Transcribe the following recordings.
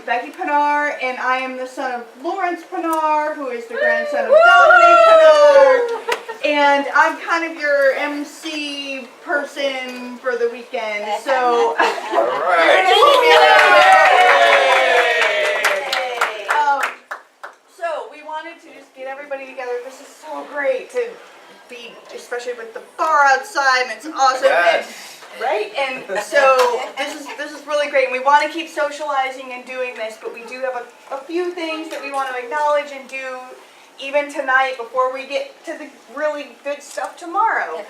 Becky Pinar, and I am the son of Lawrence Pinar, who is the grandson of Dominic Pinar. And I'm kind of your MC person for the weekend. So, All right. So we wanted to just get everybody together. This is so great to be, especially with the bar outside, and it's awesome. Yes. Right? And so this is really great. And we want to keep socializing and doing this, but we do have a few things that we want to acknowledge and do even tonight before we get to the really good stuff tomorrow.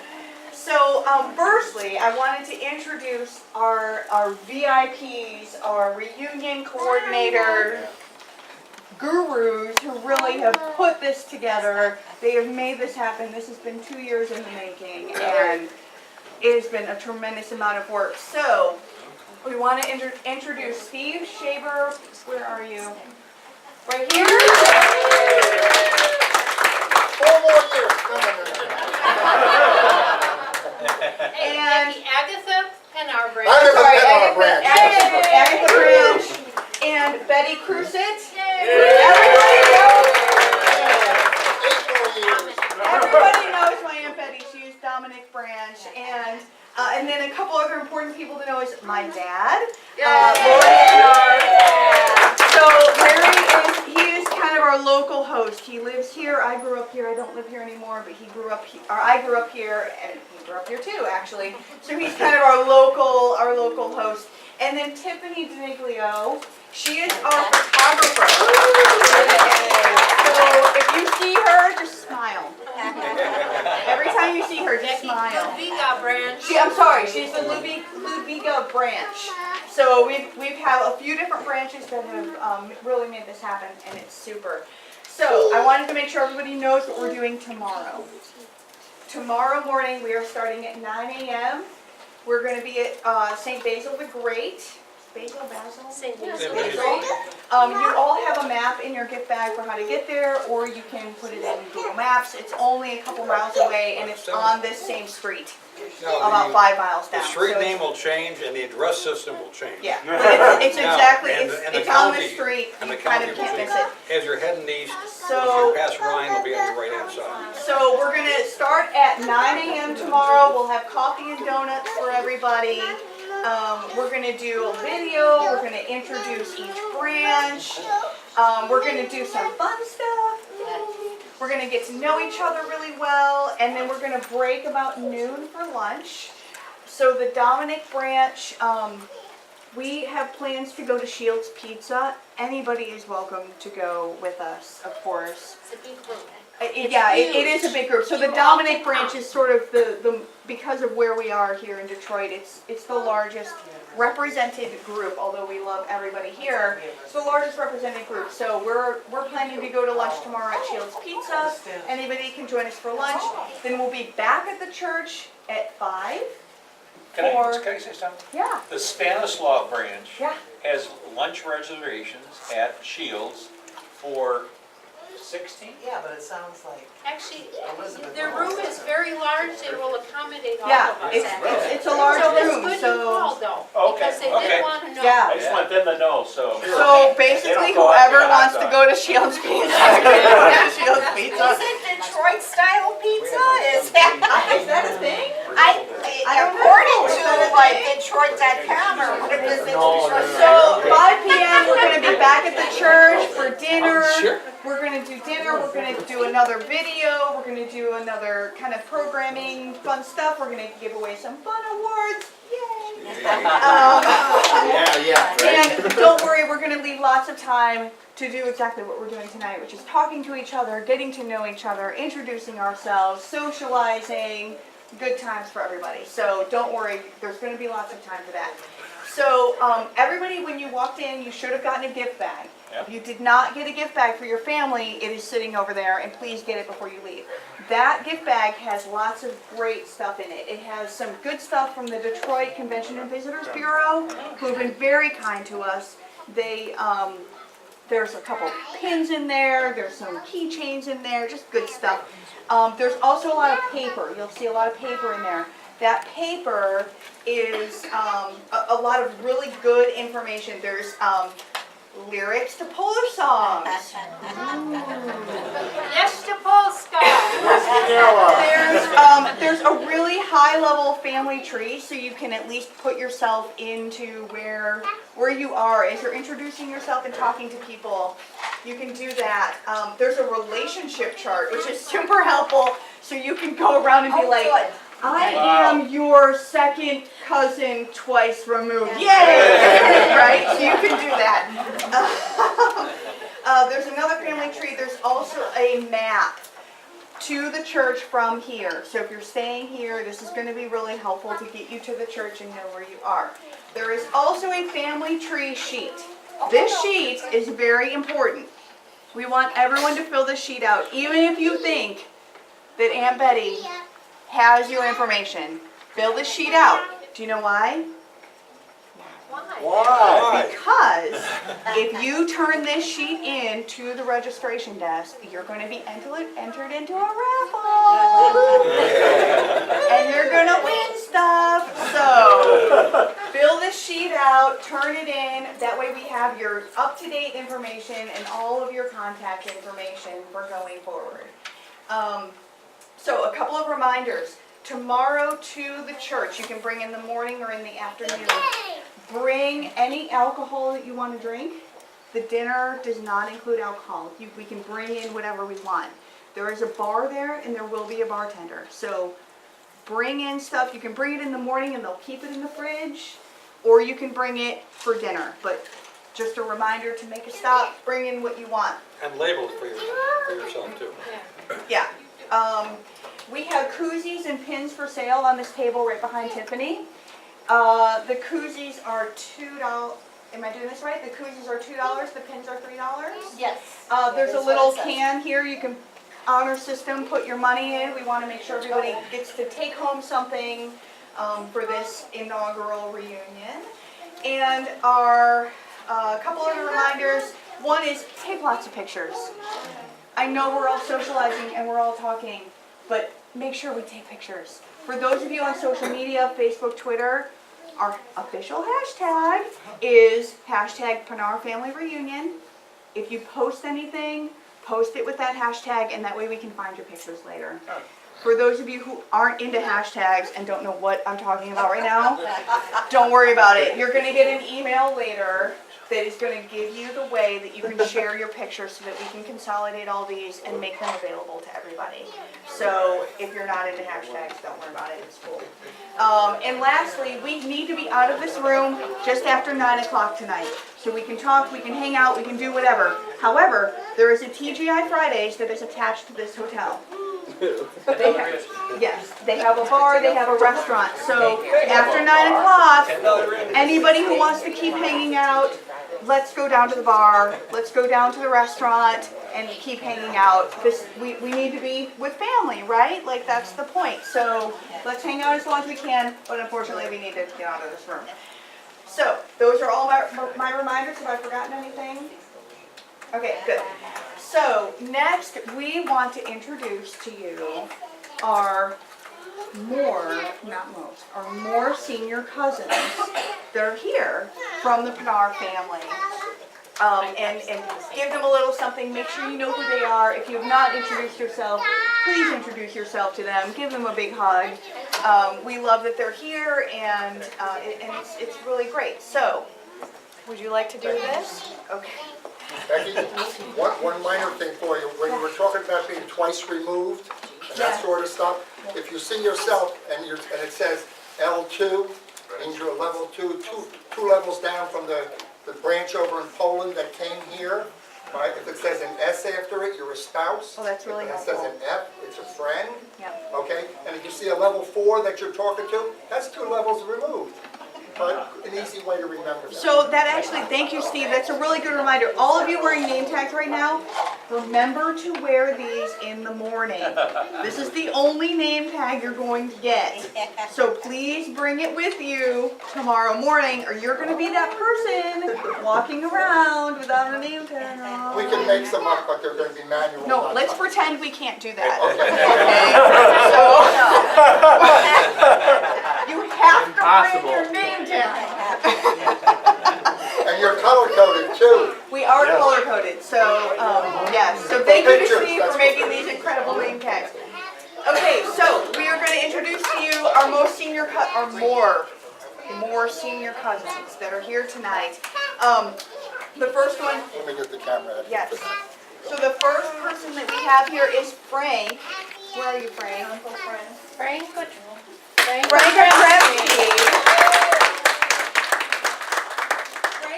So firstly, I wanted to introduce our VIPs, our reunion coordinator gurus who really have put this together. They have made this happen. This has been 2 years in the making, and it has been a tremendous amount of work. So we want to introduce Steve Schaeber. Where are you? Right here. Four more years. And Agatha Pinar Branch. Agatha Branch and Betty Crusit. Everybody knows my Aunt Betty. She is Dominic Branch, and then a couple other important people to know is my dad, So he is kind of our local host. He lives here. I grew up here. I don't live here anymore, but he grew up here. Or I grew up here, and he grew up here too, actually. So he's kind of our local host. And then Tiffany D'Aniglio, she is our photographer. So if you see her, just smile. Every time you see her, just smile. Ludwika Branch. I'm sorry, she's the Ludwika branch. So we've had a few different branches that have really made this happen, and it's super. So I wanted to make sure everybody knows what we're doing tomorrow. Tomorrow morning we are starting at 9 a.m. We're going to be at St. Basil the Great. Basil? St. Basil. You all have a map in your gift bag for how to get there, or you can put it in Google Maps. It's only a couple miles away, and it's on this same street, about 5 miles down. The street name will change and the address system will change. Yeah, but it's exactly, and the it's on the county- street, and you the kind county of will can't change. miss it. As you're heading east, once So, you pass Ryan, will be on your right-hand side. so we're going to start at 9 a.m. tomorrow. We'll have coffee and donuts for everybody. We're going to do a video. We're going to introduce each branch. We're going to do some fun stuff. We're going to get to know each other really well. And then we're going to break about noon for lunch. So the Dominic branch, we have plans to go to Shields Pizza. Anybody is welcome to go with us, of course. It's a big group. It is a big group. So the Dominic branch is sort of the because of where we are here in Detroit, it's the largest represented group, although we love everybody here. It's the largest represented group. So we're planning to go to lunch tomorrow at Shields Pizza. Anybody can join us for lunch. Then we'll be back at the church at 5. Can I say something? Yeah. The Stanislaw branch Yeah. has lunch reservations at Shields for 16? Yeah, but it sounds like Actually, Elizabeth. their room is very large. They will accommodate all Yeah, of us. it's a large So room. it's good you So called though, Okay, because they okay. did want to know. yeah. I just want them to know, so. So basically, whoever wants to go to Shields Pizza, can go to Shields Pizza. Is it Detroit style pizza? Is that a thing? according to like Detroit.com or what is it? So 5 p.m. we're going to be back at the church for dinner. Sure. We're going to do dinner. We're going to do another video. We're going to do another kind of programming, fun stuff. We're going to give away some fun awards. Yay! And don't worry, we're going to leave lots of time to do exactly what we're doing tonight, which is talking to each other, getting to know each other, introducing ourselves, socializing, good times for everybody. So don't worry, there's going to be lots of time for that. So everybody, when you walked in, you should have gotten a gift bag. Yep. If you did not get a gift bag for your family, it is sitting over there, and please get it before you leave. That gift bag has lots of great stuff in it. It has some good stuff from the Detroit Convention and Visitors Bureau, who have been very kind to us. They, there's a couple pins in there, there's some keychains in there, just good stuff. There's also a lot of paper. You'll see a lot of paper in there. That paper is a lot of really good information. There's lyrics to Polish songs. Jeszcze Polska. There's a really high level family tree, so you can at least put yourself into where you are as you're introducing yourself and talking to people. You can do that. There's a relationship chart, which is super helpful, so you can go around and be like, I am your second cousin twice removed. Yay! Right? So you can do that. There's another family tree. There's also a map to the church from here. So if you're staying here, this is going to be really helpful to get you to the church and know where you are. There is also a family tree sheet. This sheet is very important. We want everyone to fill this sheet out, even if you think that Aunt Betty has your information. Fill this sheet out. Do you know why? Why? Why? Because if you turn this sheet in to the registration desk, you're going to be entered into a raffle. And you're going to win stuff. So fill this sheet out, turn it in. That way we have your up-to-date information and all of your contact information for going forward. So a couple of reminders. Tomorrow to the church, you can bring in the morning or in the afternoon. Bring any alcohol that you want to drink. The dinner does not include alcohol. We can bring in whatever we want. There is a bar there and there will be a bartender. So bring in stuff. You can bring it in the morning and they'll keep it in the fridge, or you can bring it for dinner. But just a reminder to make a stop, bring in what you want. And label it for yourself too. Yeah. We have koozies and pins for sale on this table right behind Tiffany. The koozies are $2. Am I doing this right? The koozies are $2. The pins are $3. Yes. There's a little can here. You can honor system, put your money in. We want to make sure everybody gets to take home something for this inaugural reunion. And our couple other reminders. One is take lots of pictures. I know we're all socializing and we're all talking, but make sure we take pictures. For those of you on social media, Facebook, Twitter, our official hashtag is #PenarFamilyReunion. If you post anything, post it with that hashtag, and that way we can find your pictures later. For those of you who aren't into hashtags and don't know what I'm talking about right now, don't worry about it. You're going to get an email later that is going to give you the way that you can share your pictures so that we can consolidate all these and make them available to everybody. So if you're not into hashtags, don't worry about it, it's cool. And lastly, we need to be out of this room just after 9 o'clock tonight. So we can talk, we can hang out, we can do whatever. However, there is a TGI Fridays that is attached to this hotel. Yes, they have a bar, they have a restaurant. So after 9 o'clock, anybody who wants to keep hanging out, let's go down to the bar, let's go down to the restaurant and keep hanging out. We need to be with family, right? Like that's the point. So let's hang out as long as we can, but unfortunately we need to get out of this room. So those are all my reminders. Have I forgotten anything? Okay, good. So next we want to introduce to you our more senior cousins that are here from the Pinar family. And give them a little something. Make sure you know who they are. If you have not introduced yourself, please introduce yourself to them. Give them a big hug. We love that they're here, and it's really great. So, would you like to do this? Okay. Becky, one minor thing for you. When you were talking about being twice removed and that sort of stuff, if you see yourself and it says L2, means you're level 2, two levels down from the branch over in Poland that came here. Right? If it says an S after it, you're a spouse. Oh, that's really helpful. If it says an F, it's a friend. Yep. Okay? And if you see a level 4 that you're talking to, that's 2 levels removed. But an easy way to remember that. So that actually, thank you, Steve. That's a really good reminder. All of you wearing name tags right now, remember to wear these in the morning. This is the only name tag you're going to get. So please bring it with you tomorrow morning, or you're going to be that person walking around without a name tag on. We can make some up, but they're going to be manual. No, let's pretend we can't do that. Okay? So, you have to bring your name tag. And you're color coded too. We So thank you to Pictures, Steve that's for making these incredible name tags. Okay, so we are going to introduce to you our more senior senior cousins that are here tonight. The first one, Let me get the camera. yes. So the first person that we have here is Frank. Where are you, Frank? Uncle Frank. Frank Frank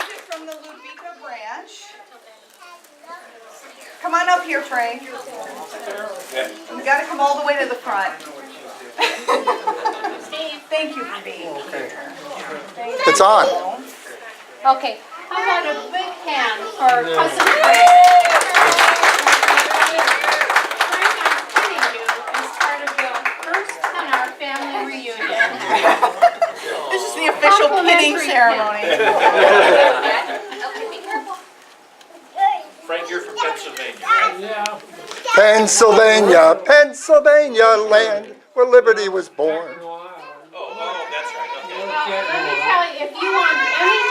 is from the Ludwika branch. Come on up here, Frank. You got to come all the way to the front. Thank you for being here. It's on. Okay, how about a big hand for cousin Frank? Frank, I'm kidding you as part of the first Pennar family reunion. This is the official pinning Complimentary ceremony. Frank, you're from Pennsylvania, right? Pennsylvania, Pennsylvania land, where liberty was born. Oh, that's right, okay. Let me tell you, if you want any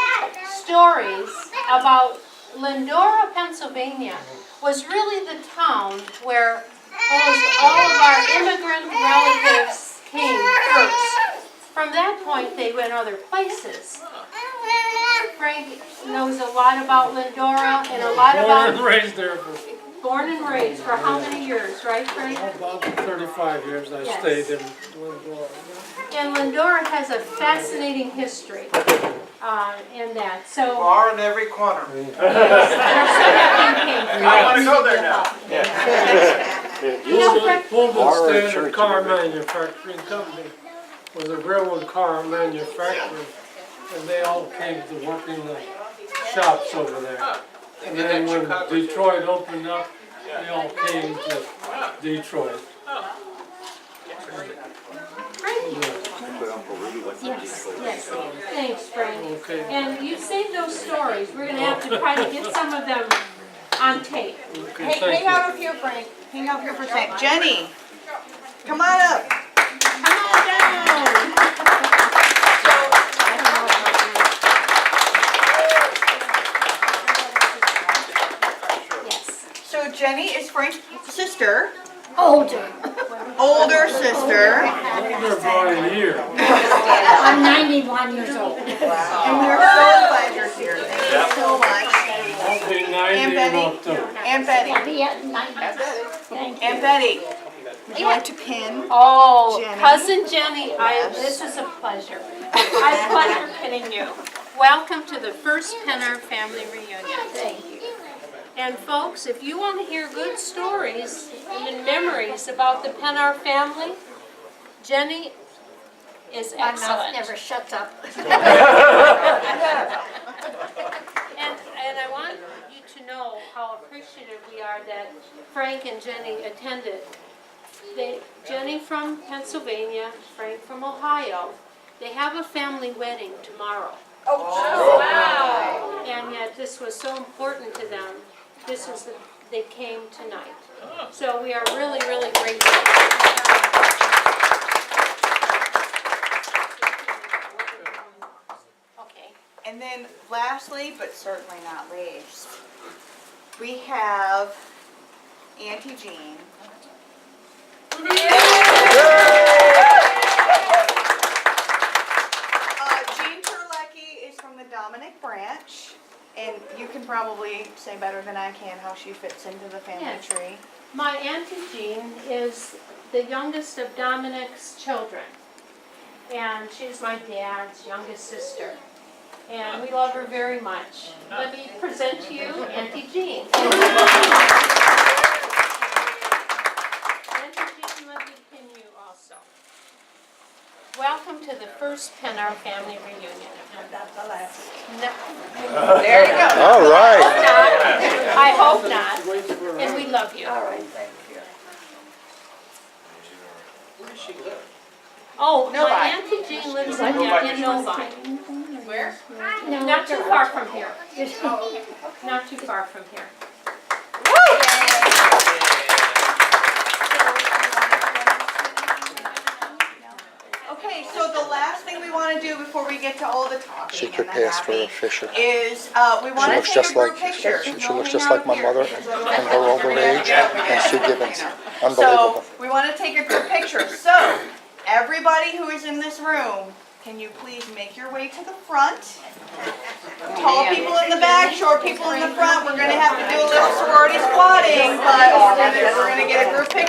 stories about Lindora, Pennsylvania, was really the town where almost all of our immigrant relatives came first. From that point, they went other places. Frank knows a lot about Lindora and a lot Born and about, raised there for born and raised for how many years, right, Frank? about 35 years I Yes. stayed in Lindora. And Lindora has a fascinating history in that, so. Bar in every corner. We're so happy you came. I wanna go there now. Pullman Standard Car Manufacturing Company was a railroad car manufacturer, and they all came to work in the shops over there. And then when Detroit opened up, they all came to Detroit. Yes, yes. Thanks, Frank. Okay. And you saved those stories. We're gonna have to try to get some of them on tape. Okay, Hang thank out you. up here, Frank. Hang out here for a second. Jenny, come on up. Come on down. Yes. So Jenny is Frank's sister, Older. older sister, Older by a year. I'm 91 years old. and we're so glad you're here. Thank you so much. I'll be 90 And in Betty. October. Aunt Betty. I'll be at 90. Thank you. Aunt Betty, would you like to pin? Oh, Jenny. cousin Jenny, this is a pleasure. I pleasure pinning you. Welcome to the first Pennar family reunion. Thank you. And folks, if you want to hear good stories and memories about the Pennar family, Jenny is My mouth excellent. never shuts up. And I want you to know how appreciative we are that Frank and Jenny attended. Jenny from Pennsylvania, Frank from Ohio. They have a family wedding tomorrow. Oh, wow. And yet this was so important to them. They came tonight. So we are really, really grateful. Okay. And then lastly, but certainly not least, we have Auntie Jean. Jean Terlecki is from the Dominic branch, and you can probably say better than I can how she fits into the family Yes. tree. My Auntie Jean is the youngest of Dominic's children. And she's my dad's youngest sister. And we love her very much. Let me present to you Auntie Jean. Auntie Jean, let me pin you also. Welcome to the first Pennar family reunion. That's the last. No, There you go. All right. I hope not. And we love you. All right, thank you. Where does she live? Oh, Novi. my Auntie Jean lives in Novi. Where? No, Not too far from here. Not too far from here. Okay, so the last thing we want to do before we get to all the talking She could and the pass for a happy, Fisher. is, we wanna looks take just a group like- picture. She looks just like my mother and her older age, and Sue Gibbons. So, Unbelievable. we wanna take a group picture, so, everybody who is in this room, can you please make your way to the front? Tall people in the back, short people in the front, we're gonna have to do a little sorority squatting, but we're gonna get a group picture.